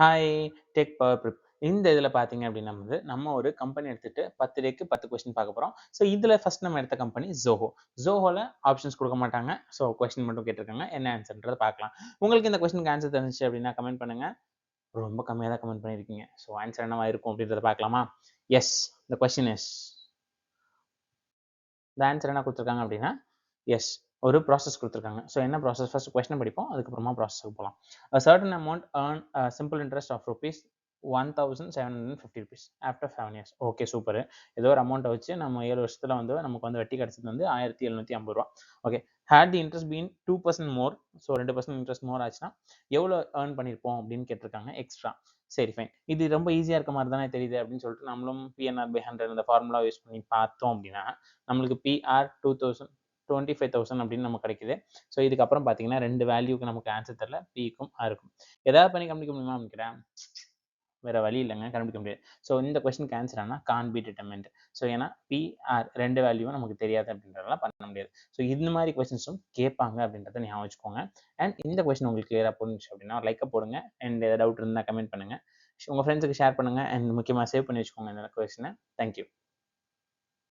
Hi tech power prep. இந்த இதில் பார்த்தீங்க அப்படின்னா நம்ம ஒரு கம்பெனி எடுத்துட்டு 10 டேக்கு 10 கொஸ்டின் பார்க்க போகிறோம். ஸோ இதில் ஃபர்ஸ்ட் நம்ம எடுத்த கம்பெனி ஜோஹோ. ஜோஹோவில் ஆப்ஷன்ஸ் கொடுக்க மாட்டாங்க. ஸோ கொஸ்டின் மட்டும் கேட்டிருக்காங்க. என்ன ஆன்சர்ன்றதை பார்க்கலாம். உங்களுக்கு இந்த கொஸ்டினுக்கு ஆன்சர் தெரிஞ்சிச்சு அப்படின்னா கமெண்ட் பண்ணுங்க. ரொம்ப கம்மியாக தான் கமெண்ட் பண்ணியிருக்கீங்க. ஸோ ஆன்சர் என்னவா இருக்கும் அப்படின்றத பார்க்கலாமா? எஸ், த கொஸ்டின் இஸ், இந்த ஆன்சர் என்ன கொடுத்துருக்காங்க அப்படின்னா எஸ், ஒரு ப்ராசஸ் கொடுத்துருக்காங்க. ஸோ என்ன ப்ராசஸ், ஃபர்ஸ்ட் கொஸ்டின் படிப்போம், அதுக்கப்புறமா ப்ராசஸ்க்கு போகலாம். A certain amount earn a simple interest of rupees 1750 after 7 years. Okay, super. ஏதோ ஒரு அமௌண்ட்டை வச்சு நம்ம 7 வருஷத்துல நமக்கு வட்டி கிடைச்சது 1750 ரூபா. Okay, had the interest been 2% more, so 2% interest more ஆச்சுன்னா எவ்வளோ ஏர்ன் பண்ணியிருப்போம் அப்படின்னு கேட்டிருக்காங்க எக்ஸ்ட்ரா. சரி, ஃபைன். இது ரொம்ப ஈஸியாக இருக்க மாதிரி தானே தெரியுது அப்படின்னு சொல்லிட்டு நம்மளும் PNR/100 இந்த ஃபார்முலா யூஸ் பண்ணி பார்த்தோம் அப்படின்னா நம்மளுக்கு PR 25,000 அப்படின்னு நமக்கு கிடைக்குது. ஸோ இதுக்கப்புறம் பார்த்தீங்கன்னா 2 வேல்யூக்கு நமக்கு ஆன்சர் தெரியல, Pக்கும் Rக்கும். ஏதாவது பண்ணி கண்டுபிடிக்க முடியுமா நினைக்கிறேன்? வேற வழி இல்லைங்க, கண்டுபிடிக்க முடியாது. ஸோ இந்த கொஸ்டினுக்கு ஆன்சர் ஆனால் கான் பி டிட்டர்மெண்ட். ஸோ ஏன்னா PR 2 வேல்யூவும் நமக்கு தெரியாது அப்படின்றதால பண்ண முடியாது. ஸோ இந்த மாதிரி கொஸ்டின்ஸும் கேட்பாங்க அப்படின்றத ஞாபகம் வச்சுக்கோங்க. அண்ட் இந்த கொஸ்டின் உங்களுக்கு கிளியராக புரிஞ்சுச்சு அப்படின்னா லைக்கை போடுங்க. அண்ட் ஏதாவது டவுட் இருந்தால் கமெண்ட் பண்ணுங்க. உங்கள் ஃப்ரெண்ட்ஸுக்கு ஷேர் பண்ணுங்க. அண்ட் முக்கியமாக சேவ் பண்ணி வச்சுக்கோங்க இந்த கொஸ்டினை. தேங்க்யூ.